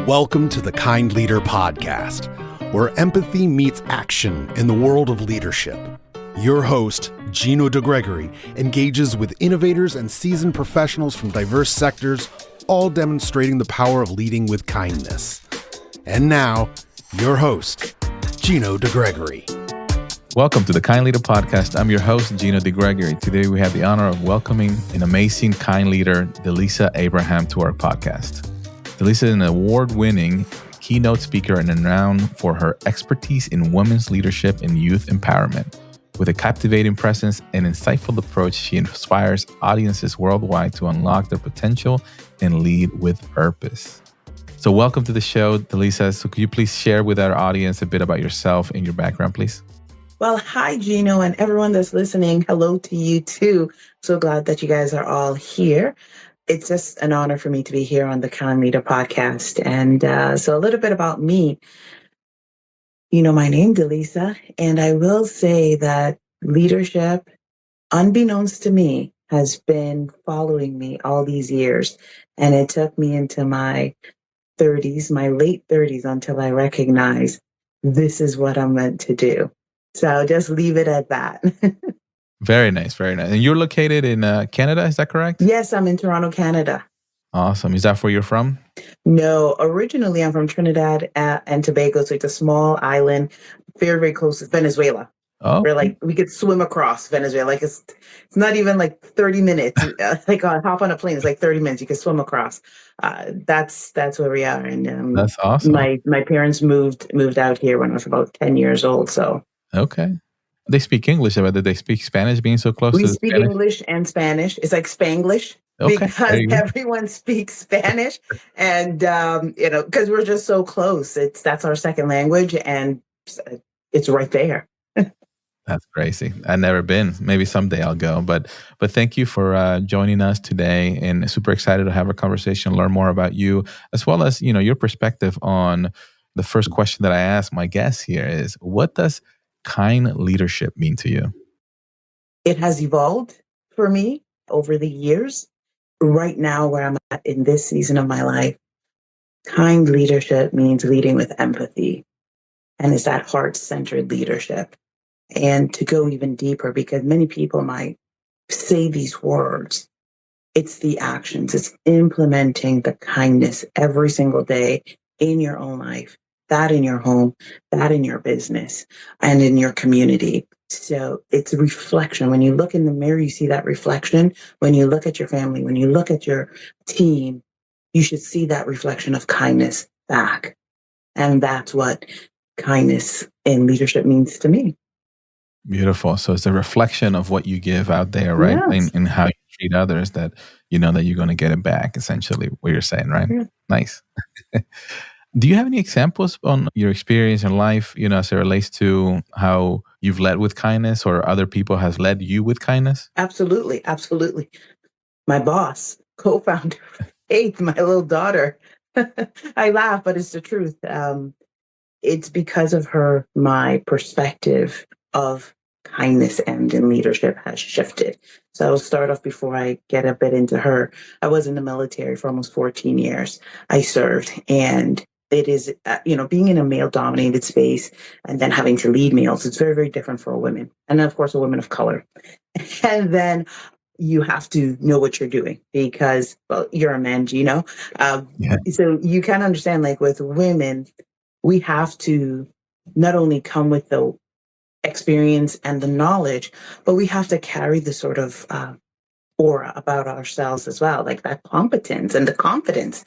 Welcome to the Kind Leader Podcast, where empathy meets action in the world of leadership. Your host, Gino Degregori, engages with innovators and seasoned professionals from diverse sectors, all demonstrating the power of leading with kindness. And now, your host, Gino Degregori. Welcome to the Kind Leader Podcast. I'm your host, Gino Degregori. Today, we have the honor of welcoming an amazing kind leader, Delisa Abraham, to our podcast. Delisa is an award-winning keynote speaker and renowned for her expertise in women's leadership and youth empowerment. With a captivating presence and insightful approach, she inspires audiences worldwide to unlock their potential and lead with purpose. So welcome to the show, Delisa. So could you please share with our audience a bit about yourself and your background, please? Well, hi, Gino, and everyone that's listening. Hello to you, too. So glad that you guys are all here. It's just an honor for me to be here on the Kind Leader Podcast. And so a little bit about me. You know, my name, Delisa, and I will say that leadership, unbeknownst to me, has been following me all these years. And it took me into my 30s, my late 30s, until I recognized this is what I'm meant to do. So just leave it at that. Very nice, very nice. And you're located in Canada, is that correct? Yes, I'm in Toronto, Canada. Awesome. Is that where you're from? No, originally I'm from Trinidad and Tobago, so it's a small island, very, very close to Venezuela. Oh, Where we could swim across Venezuela. Like it's not even like 30 minutes. Hop on a plane, it's like 30 minutes. You can swim across. That's where we are. And that's awesome. My parents moved out here when I was about 10 years old. So okay. They speak English, but did they speak Spanish being so close we to speak Spanish? English and Spanish. It's like Spanglish. Okay, because everyone speaks Spanish, and because we're just so close. That's our second language, and it's right there. That's crazy. I've never been. Maybe someday I'll go. But thank you for joining us today, and super excited to have a conversation, learn more about you, as well as your perspective on the first question that I ask my guests here is, what does kind leadership mean to you? It has evolved for me over the years. Right now, where I'm at in this season of my life, kind leadership means leading with empathy. And it's that heart-centered leadership. And to go even deeper, because many people might say these words, it's the actions. It's implementing the kindness every single day in your own life, that in your home, that in your business, and in your community. So it's a reflection. When you look in the mirror, you see that reflection. When you look at your family, when you look at your team, you should see that reflection of kindness back. And that's what kindness in leadership means to me. Beautiful. So it's a reflection of what you give out there, right? Yes. And how you treat others, that you know that you're going to get it back, essentially, what you're saying, right? Yeah. Nice. Do you have any examples on your experience in life, as it relates to how you've led with kindness or other people has led you with kindness? Absolutely. Absolutely. My boss, co-founder, Faith, my little daughter. I laugh, but it's the truth. It's because of her, my perspective of kindness and in leadership has shifted. So I'll start off before I get a bit into her. I was in the military for almost 14 years. I served, and it is, being in a male-dominated space and then having to lead males, it's very, very different for a woman. And then, of course, a woman of color. And then you have to know what you're doing because, well, you're a man, Gino. So you can understand, like with women, we have to not only come with the experience and the knowledge, but we have to carry the sort of aura about ourselves as well, like that competence and the confidence.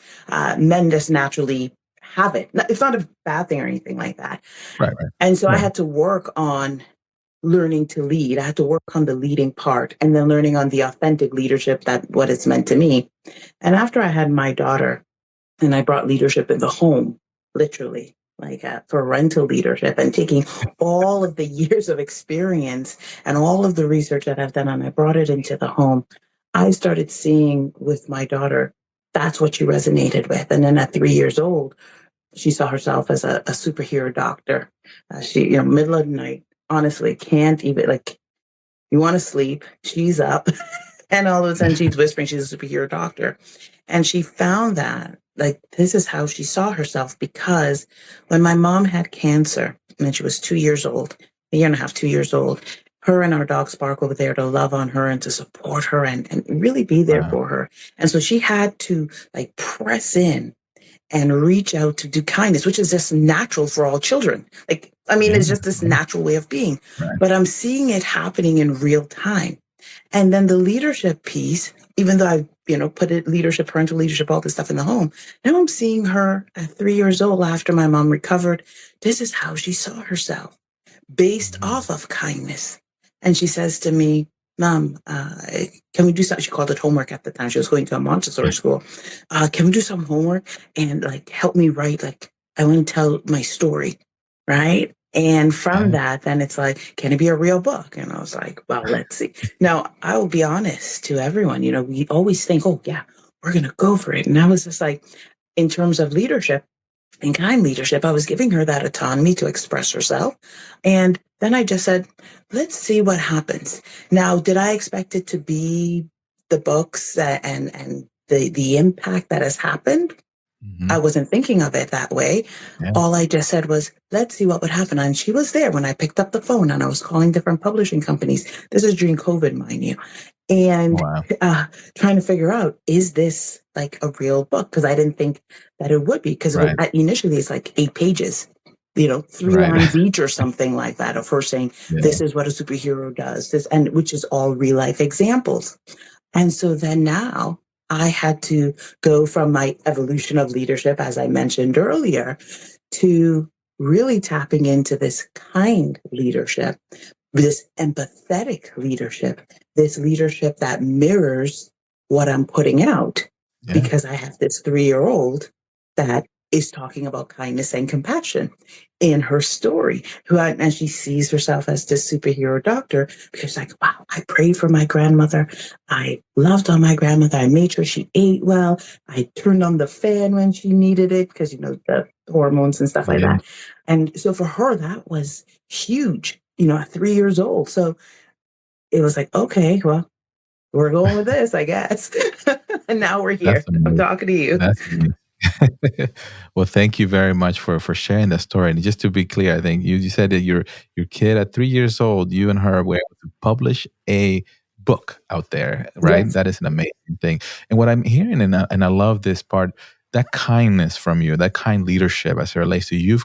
Men just naturally have it. It's not a bad thing or anything like that. Right. And so I had to work on learning to lead. I had to work on the leading part and then learning on the authentic leadership, that what it's meant to me. And after I had my daughter and I brought leadership in the home, literally, like parental leadership, and taking all of the years of experience and all of the research that I've done, and I brought it into the home, I started seeing with my daughter, that's what she resonated with. And then at 3 years old, she saw herself as a superhero doctor. She, middle of the night, honestly, can't even, you want to sleep, she's up. And all of a sudden she's whispering she's a superhero doctor. And she found that like, this is how she saw herself, because when my mom had cancer and she was 2 years old, a year and a half, 2 years old, her and our dog Sparkle were there to love on her and to support her and really be there Wow. for her. And so she had to like press in and reach out to do kindness, which is just natural for all children. Like, I mean, Yeah. it's just this Yeah. natural way of being. Right. But I'm seeing it happening in real time. And then the leadership piece, even though I, put it leadership, parental leadership, all this stuff in the home, now I'm seeing her at 3 years old after my mom recovered. This is how she saw herself, based off of kindness. And she says to me, Mom, can we do something? She called it homework at the time. She was going to a Montessori school. Can we do some homework and like help me write? Like, I want to tell my story, right? And from Yeah. that, then it's like, can it be a real book? And I was like, well, let's see. Now, I will be honest to everyone, we always think, oh, yeah, we're going to go for it. And I was just like, in terms of leadership, in kind leadership, I was giving her that autonomy to express herself. And then I just said, let's see what happens. Now, did I expect it to be the books and the impact that has happened? I wasn't thinking of it that way. Yeah. All I just said was, let's see what would happen. And she was there when I picked up the phone and I was calling different publishing companies. This is during COVID, mind you. And Wow. trying to figure out, is this like a real book? Because I didn't think that it would be, because Right. initially it's like 8 pages, 3 Right. lines each or something like that, of her saying, Yeah. this is what a superhero does, this, and which is all real life examples. And so then now I had to go from my evolution of leadership, as I mentioned earlier, to really tapping into this kind leadership, this empathetic leadership, this leadership that mirrors what I'm putting out, Yeah. because I have this 3-year-old that is talking about kindness and compassion in her story, and she sees herself as this superhero doctor, because she's like, wow, I prayed for my grandmother. I loved on my grandmother. I made sure she ate well. I turned on the fan when she needed it, because, the hormones and stuff like Yeah. that. And so for her, that was huge, at 3 years old. So it was like, okay, well, we're going with this, I guess. And now we're here. That's I'm amazing. talking to you. That's amazing. Well, thank you very much for sharing that story. And just to be clear, I think you said that your kid at 3 years old, you and her were able to publish a book out there, right? Yes. That is an amazing thing. And what I'm hearing, and I love this part, that kindness from you, that kind leadership as it relates to you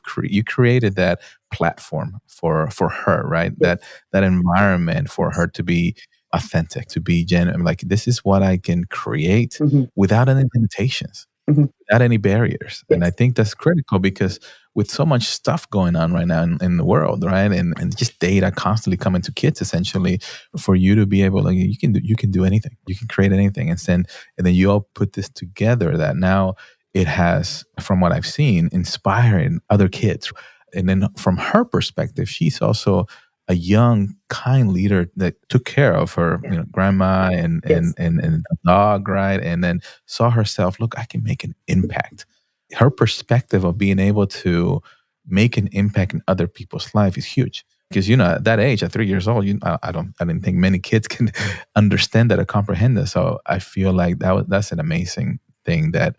created that platform for her, right? Yes. That environment for her to be authentic, to be genuine. Like, this is what I can create without any limitations, without any barriers. And I think that's critical, because with so much stuff going on right now in the world, right? And just data constantly coming to kids, essentially, for you to be able, like, you can do anything. You can create anything. And then you all put this together, that now it has, from what I've seen, inspiring other kids. And then from her perspective, she's also a young, kind leader that took care of her, grandma and the dog, right? And then saw herself, look, I can make an impact. Her perspective of being able to make an impact in other people's life is huge. Because at that age, at 3 years old, I didn't think many kids can understand that or comprehend that. So I feel like that's an amazing thing that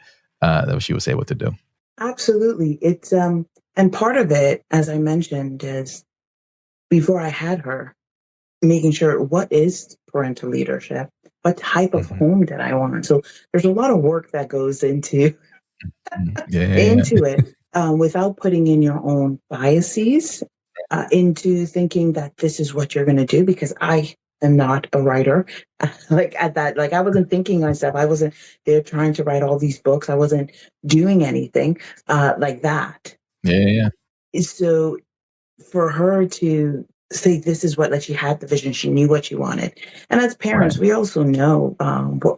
she was able to do. Absolutely. It's and part of it, as I mentioned, is before I had her, making sure, what is parental leadership? What type of home did I want? So there's a lot of work that goes into Yeah. it, without putting in your own biases, into thinking that this is what you're going to do, because I am not a writer. Like at that, like, I wasn't thinking myself. I wasn't there trying to write all these books. I wasn't doing anything like that. Yeah. So for her to say, this is what, like, she had the vision, she knew what she wanted. And as parents, Right. we also know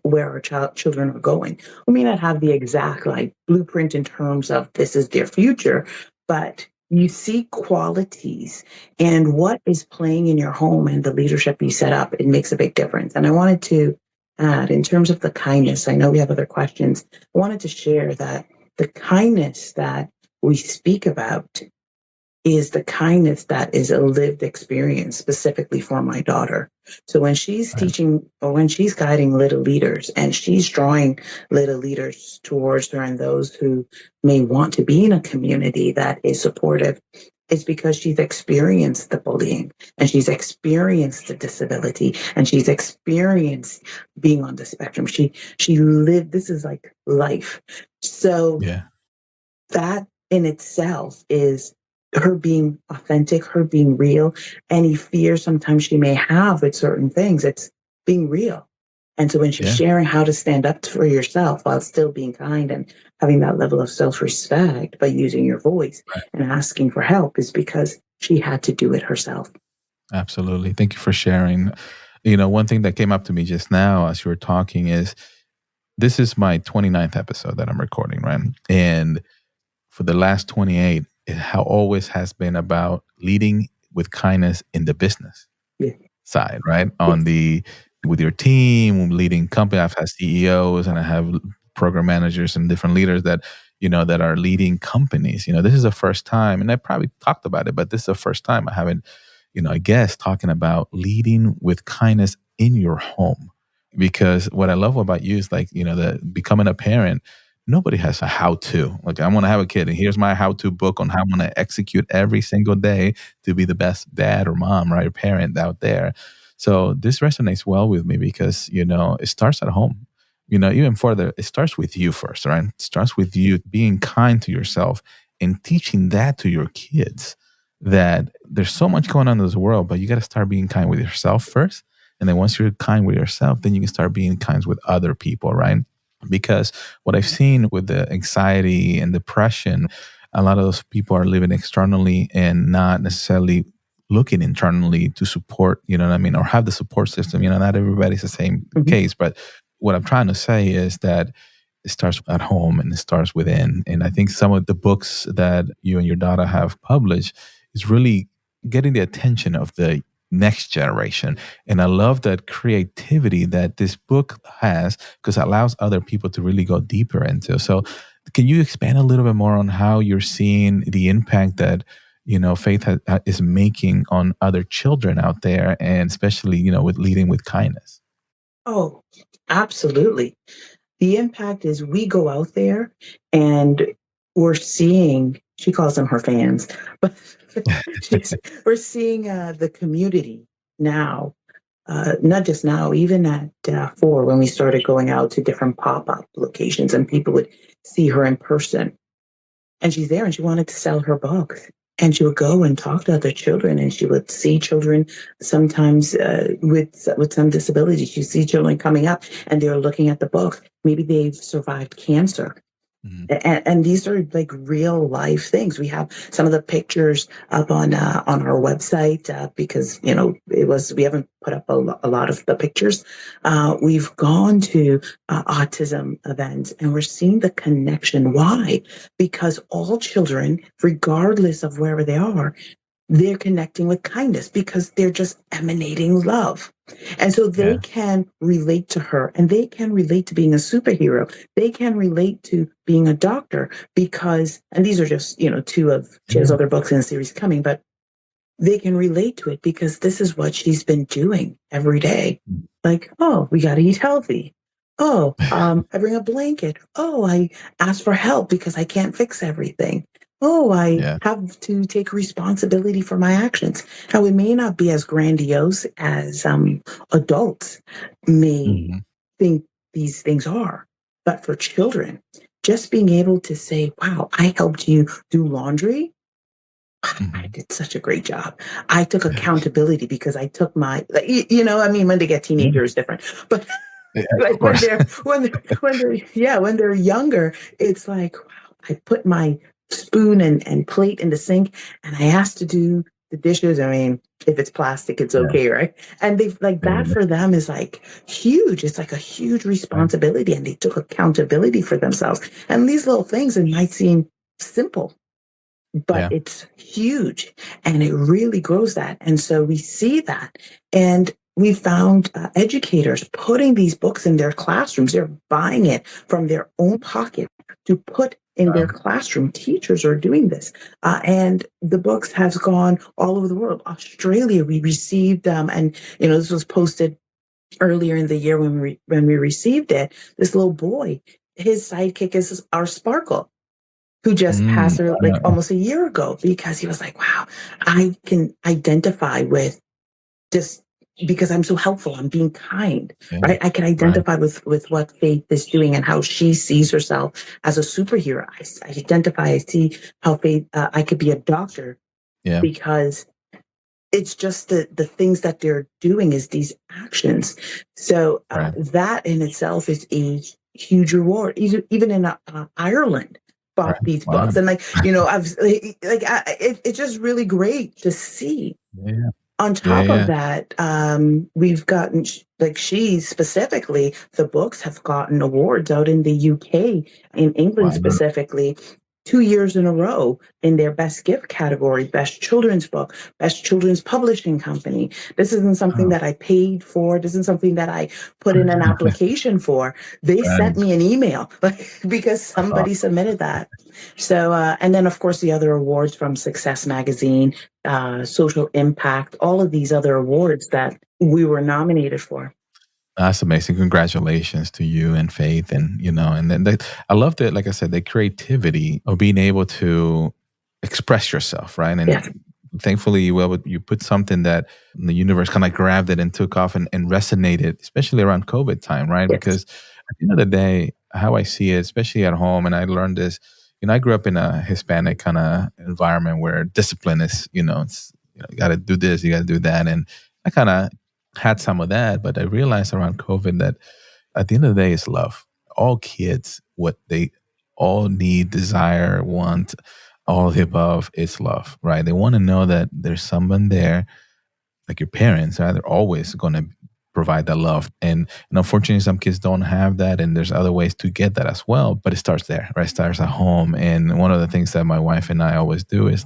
where our children are going. We may not have the exact like blueprint in terms of this is their future, but you see qualities and what is playing in your home and the leadership you set up. It makes a big difference. And I wanted to add, in terms of the kindness, I know we have other questions. I wanted to share that the kindness that we speak about is the kindness that is a lived experience specifically for my daughter. So when she's Right. teaching or when she's guiding little leaders and she's drawing little leaders towards her and those who may want to be in a community that is supportive, it's because she's experienced the bullying and she's experienced the disability and she's experienced being on the spectrum. She lived, this is like life. So Yeah. that in itself is her being authentic, her being real. Any fear sometimes she may have with certain things, it's being real. And so when she's Yeah. sharing how to stand up for yourself while still being kind and having that level of self-respect by using your voice Right. and asking for help is because she had to do it herself. Absolutely. Thank you for sharing. One thing that came up to me just now as you were talking is this is my 29th episode that I'm recording, right? And for the last 28, it always has been about leading with kindness in the business Yeah. side, right? Yes. With your team, leading company. I've had CEOs and I have program managers and different leaders that, that are leading companies. This is the first time, and I probably talked about it, but this is the first time I haven't, a guest talking about leading with kindness in your home. Because what I love about you is like, the becoming a parent, nobody has a how-to. Like, I want to have a kid, and here's my how-to book on how I'm going to execute every single day to be the best dad or mom, right, or parent out there. So this resonates well with me because, it starts at home. Even further, it starts with you first, right? It starts with you being kind to yourself and teaching that to your kids, that there's so much going on in this world, but you got to start being kind with yourself first. And then once you're kind with yourself, then you can start being kind with other people, right? Because what I've seen with the anxiety and depression, a lot of those people are living externally and not necessarily looking internally to support, you know what I mean, or have the support system. Not everybody's the same Mhm. case, but what I'm trying to say is that it starts at home and it starts within. And I think some of the books that you and your daughter have published is really getting the attention of the next generation. And I love that creativity that this book has because it allows other people to really go deeper into. So can you expand a little bit more on how you're seeing the impact that, faith is making on other children out there, and especially, with leading with kindness? Oh, absolutely. The impact is we go out there and we're seeing, she calls them her fans, but we're seeing the community now, not just now, even at 4, when we started going out to different pop-up locations and people would see her in person. And she's there and she wanted to sell her books. And she would go and talk to other children, and she would see children sometimes with some disabilities. She'd see children coming up, and they're looking at the book. Maybe they've survived cancer, Mhm. and these are like real life things. We have some of the pictures up on our website because we haven't put up a lot of the pictures. We've gone to autism events and we're seeing the connection. Why? Because all children, regardless of wherever they are, they're connecting with kindness because they're just emanating love. And so they Yeah. can relate to her and they can relate to being a superhero. They can relate to being a doctor because, and these are just, two of, she has Yeah. other books in the series coming, but they can relate to it because this is what she's been doing every day. Mm. Like, oh, we got to eat healthy. Oh, I bring a blanket. Oh, I ask for help because I can't fix everything. Oh, I Yeah. have to take responsibility for my actions. Now, it may not be as grandiose as adults may Mhm. think these things are, but for children, just being able to say, wow, I helped you do laundry. I Mhm. did such a great job. I took accountability because I took my, like, I mean, when they get Yeah. teenager is different, but Yeah, of like course. when they're younger, it's like, wow, I put my spoon and plate in the sink and I asked to do the dishes. I mean, if it's plastic, it's Yeah. okay, right? And they like that Yeah. for them is like huge. It's like a huge Right. responsibility and they took accountability for themselves. And these little things, it might seem simple, but Yeah. it's huge and it really grows that. And so we see that. And we found educators putting these books in their classrooms. They're buying it from their own pocket to put in their classroom. Teachers are doing this. And the books have gone all over the world. Australia, we received, and this was posted earlier in the year when we received it. This little boy, his sidekick is our Sparkle, who just passed away like almost a year ago, because he was like, wow, I can identify with this because I'm so helpful. I'm being kind, right? I can identify with what Faith is doing and how she sees herself as a superhero. I identify, I see how Faith, I could be a doctor because it's just the things that they're doing is these actions. So that in itself is a huge reward. Even in Ireland, bought these books, and it's just really great to see. On top of that, we've gotten, she specifically, the books have gotten awards out in the UK, in England specifically, 2 years in a row in their best gift category, best children's book, best children's publishing company. This isn't something that I paid for. This isn't something that I put in an application for. They sent me an email because somebody submitted that. So, and then of course the other awards from Success Magazine, Social Impact, all of these other awards that we were nominated for. That's amazing. Congratulations to you and Faith. And, and then I love that, like I said, the creativity of being able to express yourself, right? And thankfully, you put something that the universe kind of grabbed it and took off and resonated, especially around COVID time, right? Because at the end of the day, how I see it, especially at home, and I learned this, I grew up in a Hispanic kind of environment where discipline is, it's, you got to do this, you got to do that. And I kind of had some of that, but I realized around COVID that at the end of the day, it's love. All kids, what they all need, desire, want, all of the above, it's love, right? They want to know that there's someone there, like your parents, right? They're always going to provide that love. And unfortunately, some kids don't have that, and there's other ways to get that as well. But it starts there, right? It starts at home. And one of the things that my wife and I always do is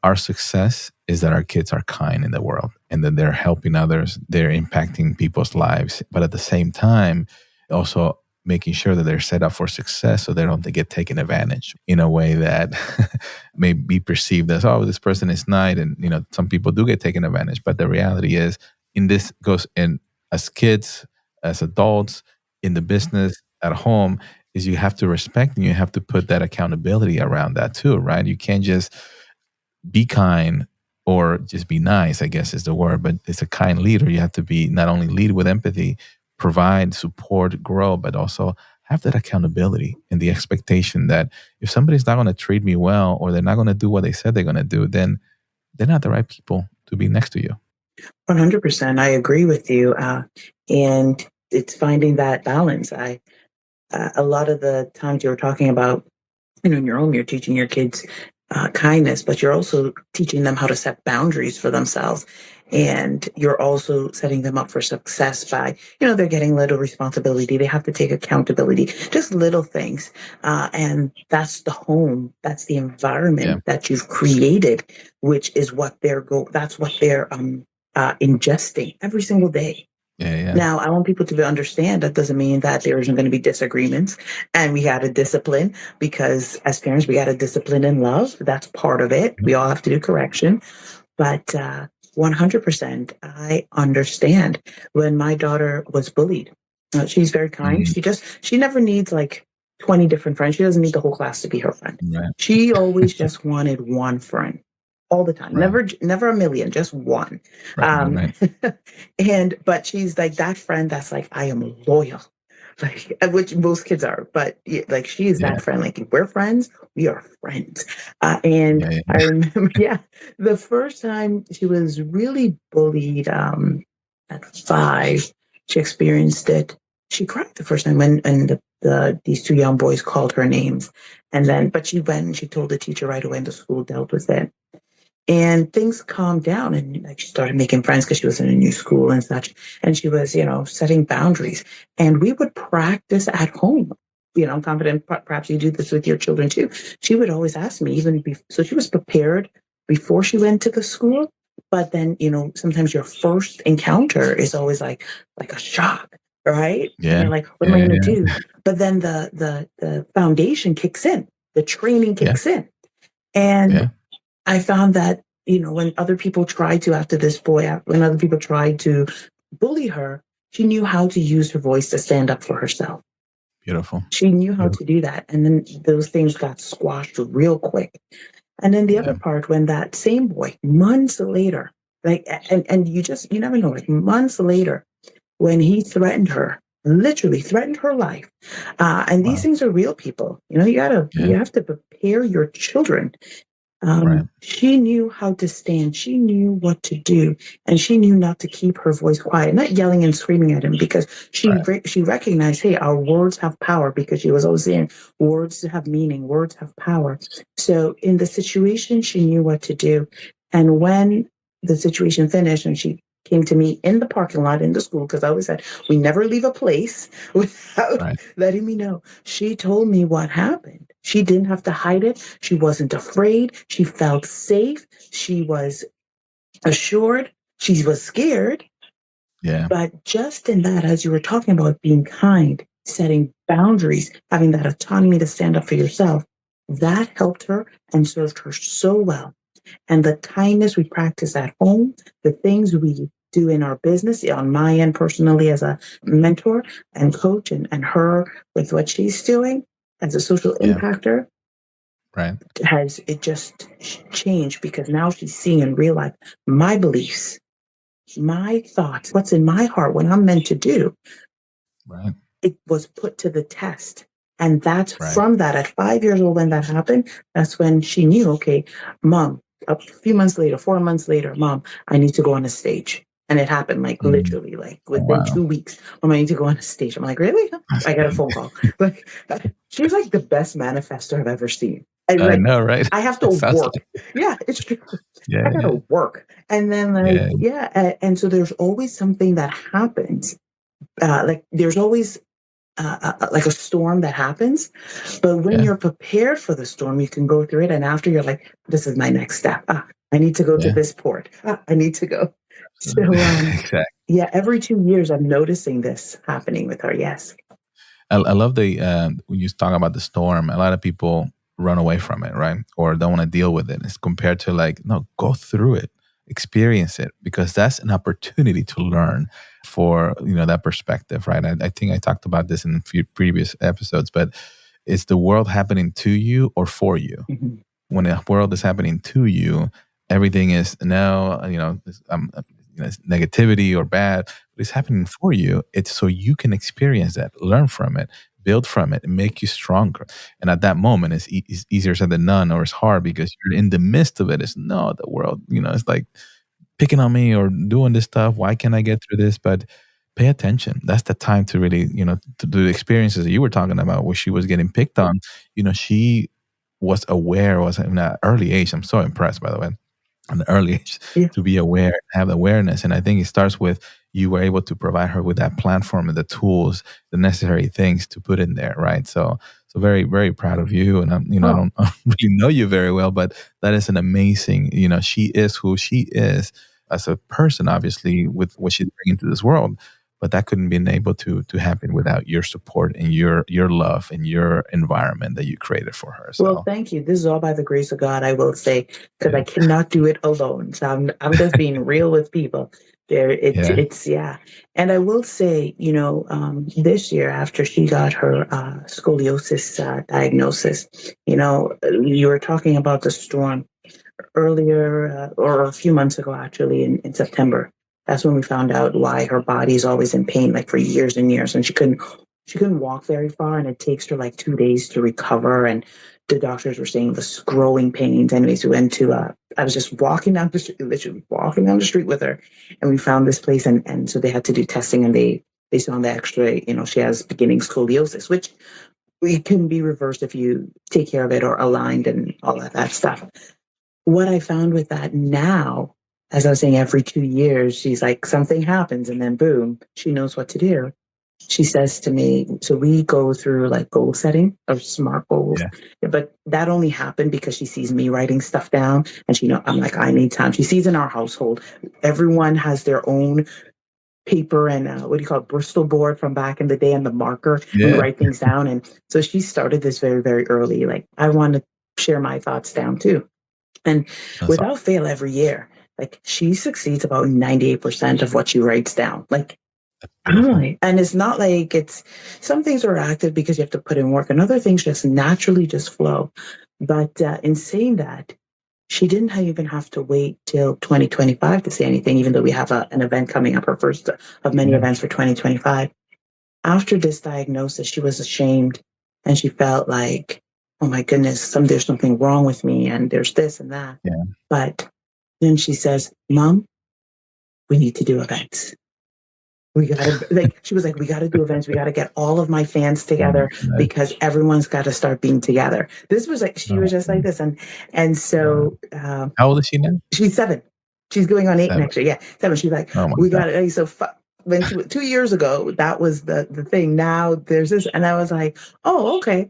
our success is that our kids are kind in the world and that they're helping others, they're impacting people's lives. But at the same time, also making sure that they're set up for success so they don't get taken advantage in a way that may be perceived as, oh, this person is nice. And, some people do get taken advantage. But the reality is, this goes in as kids, as adults, in the business, at home, is you have to respect and you have to put that accountability around that too, right? You can't just be kind or just be nice, I guess is the word, but it's a kind leader. You have to be not only lead with empathy, provide, support, grow, but also have that accountability and the expectation that if somebody's not going to treat me well or they're not going to do what they said they're going to do, then they're not the right people to be next to you. 100%. I agree with you. And it's finding that balance. A lot of the times you were talking about, in your home, you're teaching your kids kindness, but you're also teaching them how to set boundaries for themselves. And you're also setting them up for success by, they're getting little responsibility. They have to take accountability, just little things. And that's the home. That's the environment that you've created, which is what that's what they're ingesting every single day. Now, I want people to understand that doesn't mean that there isn't going to be disagreements, and we got to discipline, because as parents, we got to discipline in love. That's part of it. We all have to do correction. But 100%, I understand when my daughter was bullied. She's very kind. She never needs 20 different friends. She doesn't need the whole class to be her friend. She always just wanted one friend. All the time, never a million, just one. But she's that friend that's I am loyal, which most kids are. But she is that friend. If we're friends, we are friends. And I remember, the first time she was really bullied at 5, she experienced it. She cried the first time when these 2 young boys called her names, but she went and she told the teacher right away, and the school dealt with it. And things calmed down, and she started making friends because she was in a new school and such. And she was, setting boundaries. And we would practice at home. I'm confident perhaps you do this with your children too. She would always ask me, so she was prepared before she went to the school. But then, sometimes your first encounter is always like a shock. right? And Yeah. you're like, what am I Yeah. going to Yeah. do? But then the foundation kicks in, the training Yeah. kicks in. And Yeah. I found that, when other people tried to, after this boy, when other people tried to bully her, she knew how to use her voice to stand up for herself. Beautiful. She knew how Beautiful. to do that. And then those things got squashed real quick. And then the other Yeah. part, when that same boy, months later, like, and you never know, like months later, when he threatened her, literally threatened her life. And these Wow. things are real, people. Yeah. You have to prepare your children. Right. She knew how to stand. She knew what to do, and she knew not to keep her voice quiet, not yelling and screaming at him, because Right. she recognized, hey, our words have power. Because she was always saying, words have meaning, words have power. So in the situation, she knew what to do, and when the situation finished, and she came to me in the parking lot in the school, because I always said we never leave a place without Right. letting me know. She told me what happened. She didn't have to hide it. She wasn't afraid. She felt safe. She was assured. She was scared. Yeah. But just in that, as you were talking about being kind, setting boundaries, having that autonomy to stand up for yourself, that helped her and served her so well. And the kindness we practice at home, the things we do in our business, on my end personally as a mentor and coach, and her with what she's doing as a social Yeah. impactor, Right. has it just changed, because now she's seeing in real life my beliefs, my thoughts, what's in my heart, what I'm meant to do. Right. It was put to the test. And that's Right. from that, at 5 years old, when that happened, that's when she knew, okay, mom, a few months later, 4 months later, mom, I need to go on a stage. And it happened like Mm. literally like Oh, within wow. 2 weeks. Mom, I need to go on a stage. I'm like, really? That's I got a good. phone call. Like, she's like the best manifester I've ever seen. And I like, know, right? I have to It sounds work. like Yeah, it's true. yeah. I got Yeah. to work. And then like, Yeah. yeah. And so there's always something that happens. Like there's always like a storm that happens. But when Yeah. you're prepared for the storm, you can go through it. And after, you're like, this is my next step. I need to go to Yeah. this port. I need to go. So, Absolutely. Exactly. yeah, every 2 years, I'm noticing this happening with her. Yes. I love the when you talk about the storm. A lot of people run away from it, right, or don't want to deal with it. It's compared to like, no, go through it, experience it, because that's an opportunity to learn for that perspective, right? I think I talked about this in a few previous episodes, but it's the world happening to you or for you. Mhm. When the world is happening to you, everything is it's negativity or bad, but it's happening for you. It's so you can experience that, learn from it, build from it, and make you stronger. And at that moment, it's easier said than done, or it's hard because you're in the midst of it. It's no, the world, it's like picking on me or doing this stuff. Why can't I get through this? But pay attention. That's the time to really, to do the experiences that you were talking about where she was getting picked on. She was aware, was in an early age. I'm so impressed, by the way, an early age Yeah. to be aware, have awareness. And I think it starts with you were able to provide her with that platform and the tools, the necessary things to put in there, right? So very, very proud of you. And I don't really know you very well, but that is an amazing, she is who she is as a person, obviously, with what she's bringing to this world. But that couldn't been able to happen without your support and your love and your environment that you created for her. Well, So thank you. This is all by the grace of God, I will say, because yeah, I cannot do it alone. So I'm just being real with people. yeah, It's yeah. And I will say, this year after she got her scoliosis diagnosis, you were talking about the storm earlier, or a few months ago, actually, in September. That's when we found out why her body's always in pain, like for years and years, and she couldn't walk very far, and it takes her like 2 days to recover. And the doctors were saying it was growing pains. Anyways, we went to. I was just walking down the street, literally walking down the street with her, and we found this place, and so they had to do testing, and they saw on the X-ray, she has beginning scoliosis, which it can be reversed if you take care of it or aligned and all of that stuff. What I found with that now, as I was saying, every 2 years, she's like, something happens and then boom, she knows what to do. She says to me, so we go through like goal setting or SMART goals, yeah, but that only happened because she sees me writing stuff down, and I'm like, I need time. She sees in our household, everyone has their own paper and what do you call it, Bristol board from back in the day and the marker. We Yeah, write things down. And so she started this very, very early. Like, I want to share my thoughts down too. And that's without fail, every year, like, she succeeds about 98% of what she writes down. Like, beautiful. really. And it's not like it's some things are active because you have to put in work, and other things just naturally just flow. But in saying that, she didn't even have to wait till 2025 to say anything, even though we have an event coming up, her first of many Yeah, events for 2025. After this diagnosis, she was ashamed and she felt like, oh my goodness, there's something wrong with me and there's this and that. yeah, But then she says, Mom, we need to do events. We gotta, like, she was like, we gotta do events. We gotta get all of my fans oh my together goodness. because everyone's got to start being together. This was like, she Oh, was just like this. And wow. so How old is she now? she's 7. She's going on 8 7. next year. Yeah, 7. She's like, Oh my we God. got it. So when she was 2 years ago, that was the thing. Now there's this, and I was like, oh, okay.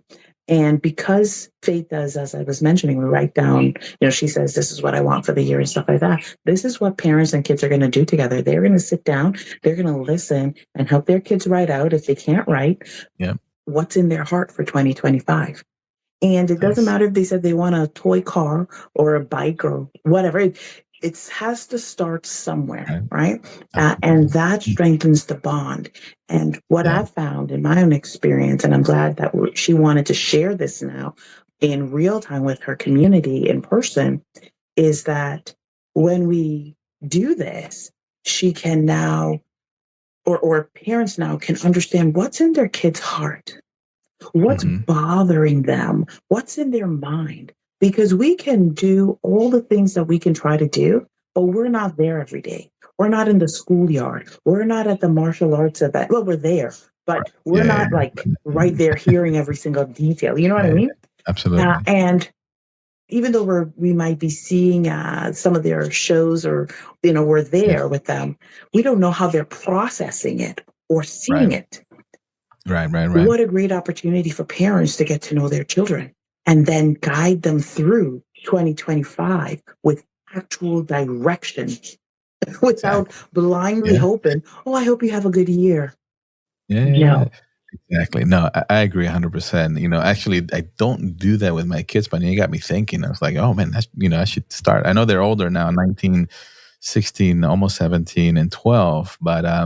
And because Faith does, as I was mentioning, we write down, she says, this is what I want for the year and stuff like that. This is what parents and kids are going to do together. They're going to sit down, they're going to listen and help their kids write out, if they can't write, Yeah, what's in their heart for 2025. And it doesn't nice. matter if they said they want a toy car or a bike or whatever. It has to start somewhere, Right. right? And Absolutely. that strengthens the bond. And what Yeah. I've found in my own experience, and I'm glad that she wanted to share this now in real time with her community in person, is that when we do this, she can now, or parents now can understand what's in their kid's heart. What's Hmm. bothering them? What's in their mind? Because we can do all the things that we can try to do, but we're not there every day. We're not in the schoolyard. We're not at the martial arts event. Well, we're there, Right. but we're Yeah, yeah, not like right there hearing every single detail. You know what I yeah, mean? absolutely. And even though we might be seeing some of their shows, or we're Yeah. there with them, we don't know how they're processing it or Right. seeing it. Right. Right. Right. What a great opportunity for parents to get to know their children and then guide them through 2025 with actual direction without Exactly. blindly Yeah. hoping, oh, I hope you have a good year. Yeah. Yeah. Yeah. No. Exactly. No, I agree 100%. Actually, I don't do that with my kids, but you got me thinking. I was like, oh man, I should start. I know they're older now, 19, 16, almost 17 and 12,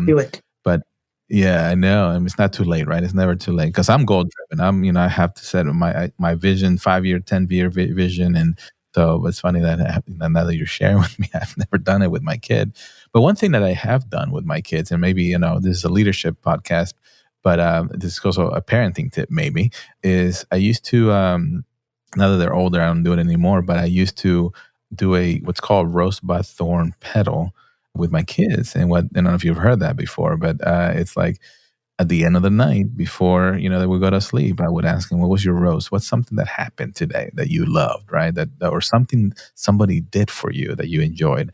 Do it. but yeah, I know. I mean, it's not too late, right? It's never too late because I'm goal driven. I have to set my vision, 5-year, 10-year vision. And so it's funny that now that you're sharing with me, I've never done it with my kid. But one thing that I have done with my kids, and maybe, this is a leadership podcast, but this is also a parenting tip, maybe, is I used to, now that they're older, I don't do it anymore, but I used to do what's called rosebud thorn petal with my kids. And I don't know if you've heard that before, but it's like at the end of the night before, that we go to sleep, I would ask them, what was your roast? What's something that happened today that you loved, right? Or something somebody did for you that you enjoyed.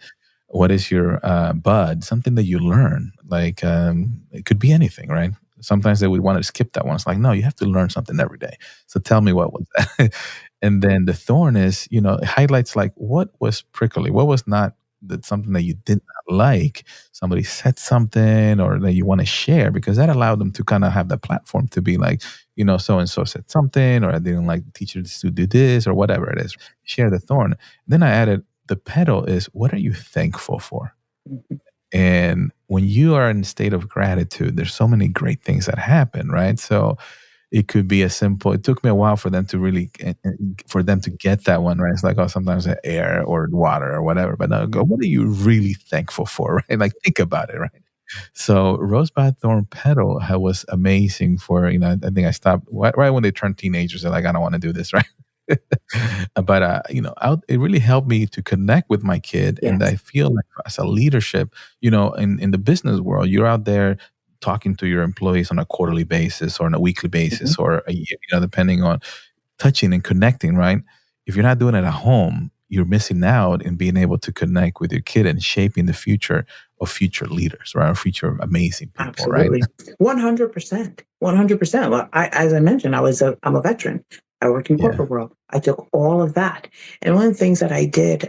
What is your bud? Something that you learn. Like it could be anything, right? Sometimes they would want to skip that one. It's like, no, you have to learn something every day. So tell me what was that? And then the thorn is, it highlights like what was prickly, what was not something that you did not like. Somebody said something or that you want to share because that allowed them to kind of have the platform to be like, so and so said something, or I didn't like the teacher to do this or whatever it is. Share the thorn. Then I added the petal is what are you thankful for? Mhm. And when you are in a state of gratitude, there's so many great things that happen, right? So it could be as simple. It took me a while for them to really, for them to get that one, right? It's like, oh, sometimes the air or water or whatever. But now go, what are you really thankful for, right? Like, think about it, right? So Rosebud Thorn Petal was amazing for, I think I stopped right when they turned teenagers. They're like, I don't want to do this, right? But it really helped me to connect with my kid, and Yes. I feel like as a leadership, in the business world, you're out there talking to your employees on a quarterly basis or on a weekly Mhm. basis or a year, depending on touching and connecting, right? If you're not doing it at home, you're missing out in being able to connect with your kid and shaping the future of future leaders, right? Or future amazing people, right? Absolutely. 100%. 100%. Well, as I mentioned, I'm a veteran. I worked in Yeah. corporate world. I took all of that. And one of the things that I did,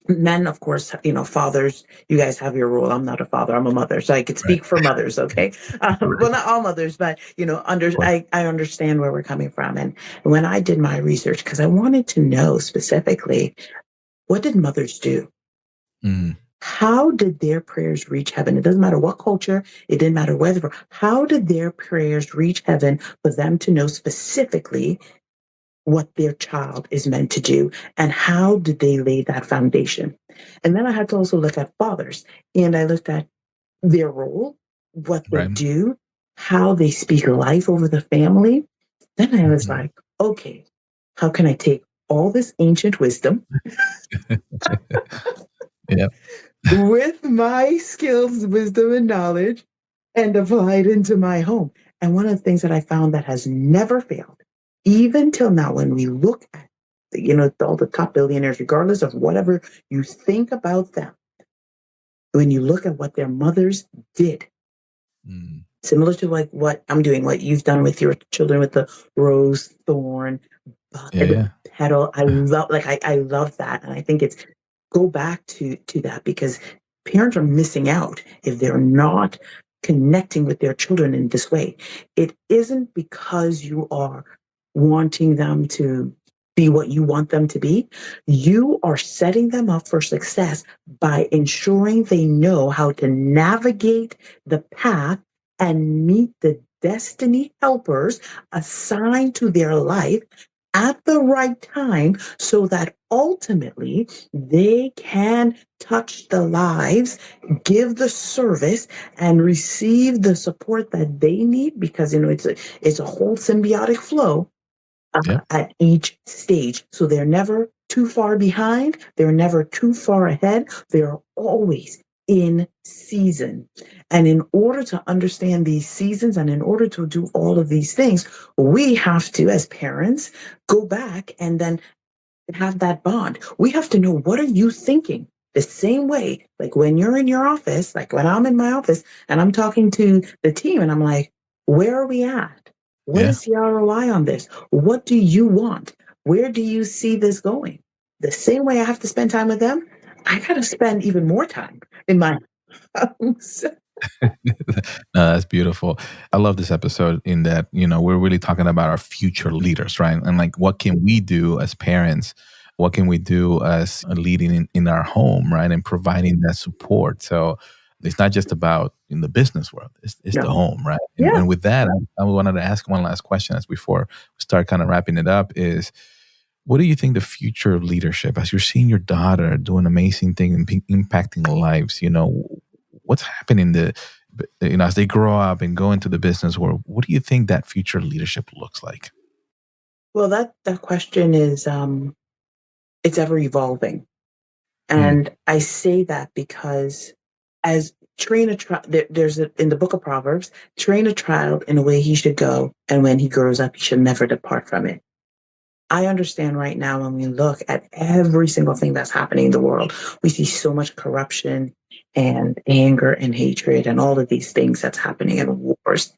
Men, of course, fathers, you guys have your role. I'm not a father, I'm a mother, so I could Right. speak for mothers, okay? Well, not all mothers, but, Of course. I understand where we're coming from. And when I did my research, because I wanted to know specifically, what did mothers do? Mm, How did their prayers reach heaven? It doesn't matter what culture, it didn't matter whether, how did their prayers reach heaven for them to know specifically what their child is meant to do, and how did they lay that foundation? And then I had to also look at fathers, and I looked at their role, what they right. do, how they speak life over the family. Then I was Mhm. like, okay, how can I take all this ancient wisdom Yep. with my skills, wisdom, and knowledge and apply it into my home? And one of the things that I found that has never failed, even till now, when we look at all the top billionaires, regardless of whatever you think about them, when you look at what their mothers did, Mm. similar to like what I'm doing, what you've done with your children with the rose, thorn, Yeah, bud, yeah. petal. I love that. And I think it's go back to that, because parents are missing out if they're not connecting with their children in this way. It isn't because you are wanting them to be what you want them to be. You are setting them up for success by ensuring they know how to navigate the path and meet the destiny helpers assigned to their life at the right time, so that ultimately they can touch the lives, give the service, and receive the support that they need, because it's a whole symbiotic flow Yep. at each stage. So they're never too far behind, they're never too far ahead, they're always in season. And in order to understand these seasons and in order to do all of these things, we have to, as parents, go back and then have that bond. We have to know, what are you thinking? The same way, like when you're in your office, like when I'm in my office and I'm talking to the team and I'm like, where are we at? What Yeah. is the ROI on this? What do you want? Where do you see this going? The same way I have to spend time with them, I got to spend even more time in my house. No, that's beautiful. I love this episode in that, we're really talking about our future leaders, right? And like, what can we do as parents? What can we do as leading in our home, right? And providing that support. So it's not just about in the business world, it's the No. home, right? And, Yeah. and with that, I wanted to ask one last question as before we start kind of wrapping it up is, what do you think the future of leadership, as you're seeing your daughter do an amazing thing and impacting lives, what's happening as they grow up and go into the business world, what do you think that future leadership looks like? Well, that question is it's ever evolving. Mm, And I say that because as train a child, in the book of Proverbs, train a child in a way he should go, and when he grows up, he should never depart from it. I understand right now, when we look at every single thing that's happening in the world, we see so much corruption and anger and hatred and all of these things that's happening in wars.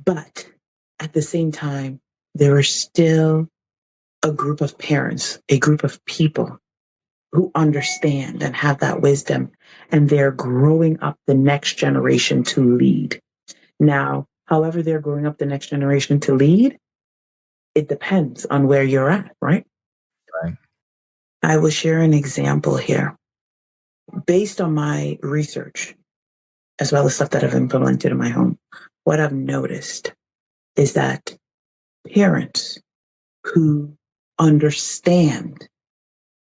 But at the same time, there are still a group of parents, a group of people who understand and have that wisdom, and they're growing up the next generation to lead. Now, however they're growing up the next generation to lead, it depends on where you're at, right? right. I will share an example here. Based on my research, as well as stuff that I've implemented in my home, what I've noticed is that parents who understand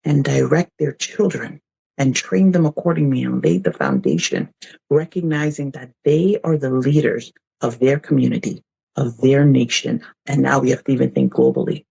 and direct their children and train them accordingly and lay the foundation, recognizing that they are the leaders of their community, of their nation. And now we have to even think globally.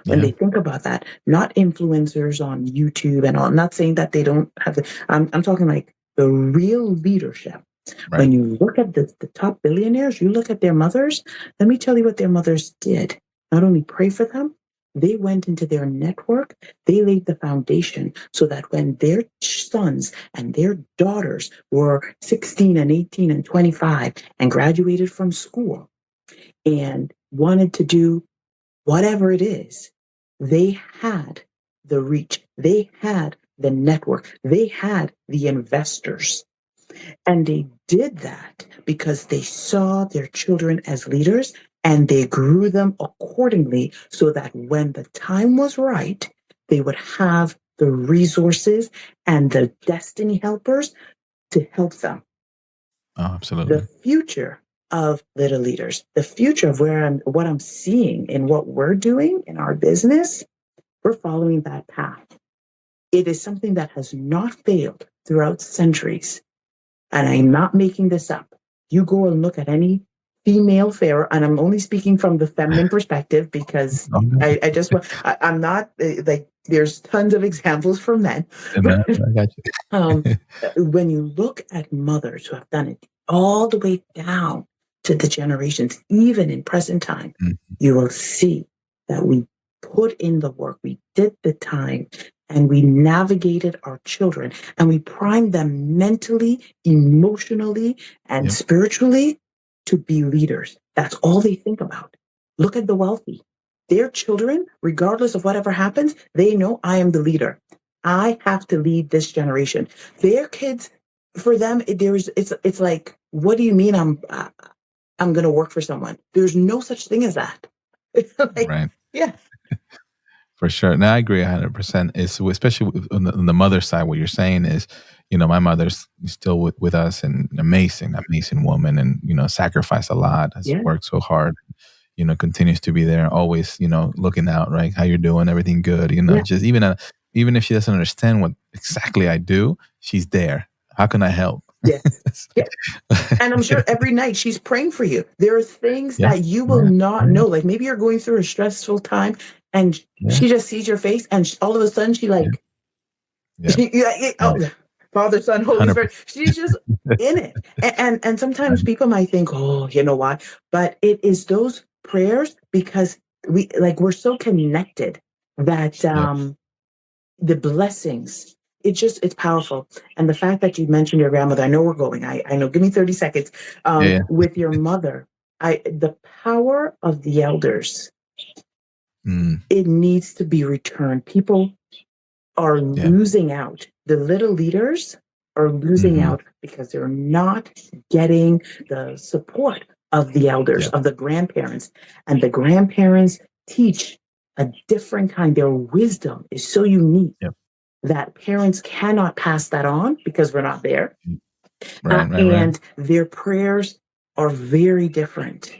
When Yeah. they think about that, not influencers on YouTube and all, I'm not saying that they don't have I'm talking like the real leadership. Right. When you look at the top billionaires, you look at their mothers, let me tell you what their mothers did. Not only pray for them, they went into their network, they laid the foundation so that when their sons and their daughters were 16 and 18 and 25 and graduated from school and wanted to do whatever it is, they had the reach, they had the network. They had the investors. And they did that because they saw their children as leaders and they grew them accordingly so that when the time was right, they would have the resources and the destiny helpers to help them. Oh, The absolutely. future of little leaders, the future of what I'm seeing in what we're doing in our business, we're following that path. It is something that has not failed throughout centuries. And I'm not making this up. You go and look at any female pharaoh, and I'm only speaking from the feminine perspective because Okay. I'm not like, there's tons of examples for men. And I got Um, you. when you look at mothers who have done it all the way down to the generations, even in present time, Mm, you will see that we put in the work, we did the time, and we navigated our children and we primed them mentally, emotionally, and Yep. spiritually to be leaders. That's all they think about. Look at the wealthy. Their children, regardless of whatever happens, they know I am the leader. I have to lead this generation. Their kids, for them, it's like, what do you mean I'm going to work for someone? There's no such thing as that. Like, Right. yeah. For sure. No, I agree 100%. It's especially on the mother side. What you're saying is, my mother's still with us, and amazing woman, and sacrificed a lot, has Yeah. worked so hard, continues to be there, always, looking out, right? How you're doing, everything good, Yeah. just even if she doesn't understand what exactly I do, she's there. How can I help? Yes. Yeah. And I'm sure every night she's praying for you. There are things Yeah. that you will Yeah. not Yeah. know. Like maybe you're going through a stressful time and Yeah. she just sees your face and all of a sudden she Yeah. like, Yeah. Father, Son, Holy 100%. Spirit. She's just in it. And sometimes people might think, oh, you know why? But it is those prayers because we're so connected that Yep. the blessings, it's powerful. And the fact that you mentioned your grandmother, I know we're going, I know, give me 30 seconds. Yeah. With your mother, the power of the elders, Mm, it needs to be returned. People are yeah. losing out. The little leaders are losing Hmm. out because they're not getting the support of the elders, Yeah. of the grandparents. And the grandparents teach a different kind. Their wisdom is so unique Yep. that parents cannot pass that on because we're not there. Right. And their prayers are very different.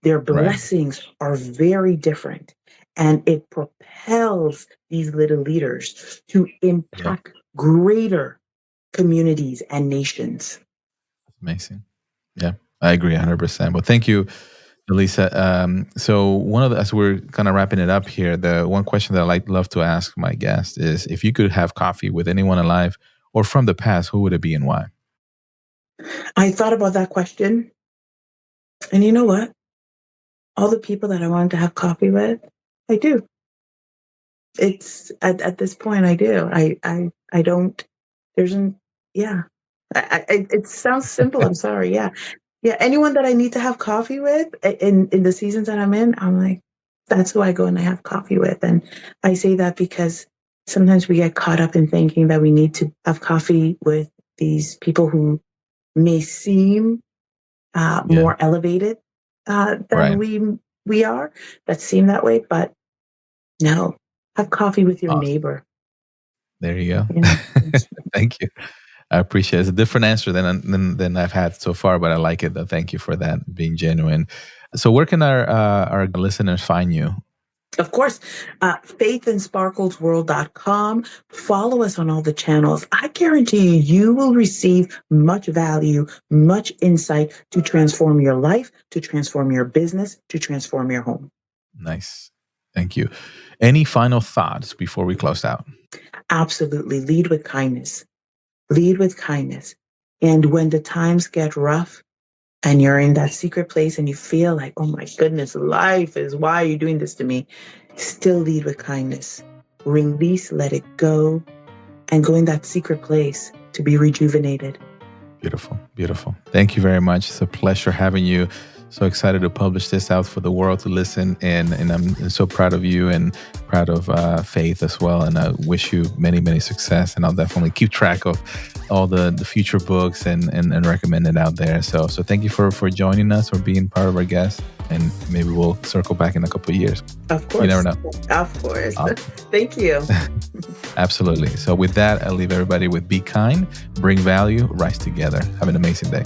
Their Right. blessings are very different. And it propels these little leaders to impact greater communities and nations. Amazing. Yeah, I agree 100%. Well, thank you, Delisa. So as we're kind of wrapping it up here, the one question that love to ask my guests is, if you could have coffee with anyone alive or from the past, who would it be and why? I thought about that question. And you know what? All the people that I wanted to have coffee with, I do. It's at this point, I do. I don't, there's an, yeah. It sounds simple. I'm sorry. Yeah. Yeah. Anyone that I need to have coffee with in the seasons that I'm in, I'm like, that's who I go and I have coffee with. And I say that because sometimes we get caught up in thinking that we need to have coffee with these people who may seem Yeah. more elevated than Right. we are, that seem that way. But no, have coffee with your Awesome. neighbor. There you go. Yeah. Thank you. I appreciate it. It's a different answer than I've had so far, but I like it. Thank you for that, being genuine. So where can our listeners find you? Of course, faithandsparklesworld.com. Follow us on all the channels. I guarantee you will receive much value, much insight to transform your life, to transform your business, to transform your home. Nice. Thank you. Any final thoughts before we close out? Absolutely. Lead with kindness. Lead with kindness. And when the times get rough and you're in that secret place and you feel like, oh my goodness, life is, why are you doing this to me? Still lead with kindness. Release, let it go, and go in that secret place to be rejuvenated. Beautiful. Beautiful. Thank you very much. It's a pleasure having you. So excited to publish this out for the world to listen. And I'm so proud of you and proud of Faith as well. And I wish you many, many success. And I'll definitely keep track of all the future books and recommend it out there. So thank you for joining us or being part of our guest. And maybe we'll circle back in a couple of years. Of course. You never know. Of course. Thank you. Absolutely. So with that, I'll leave everybody with be kind, bring value, rise together. Have an amazing day.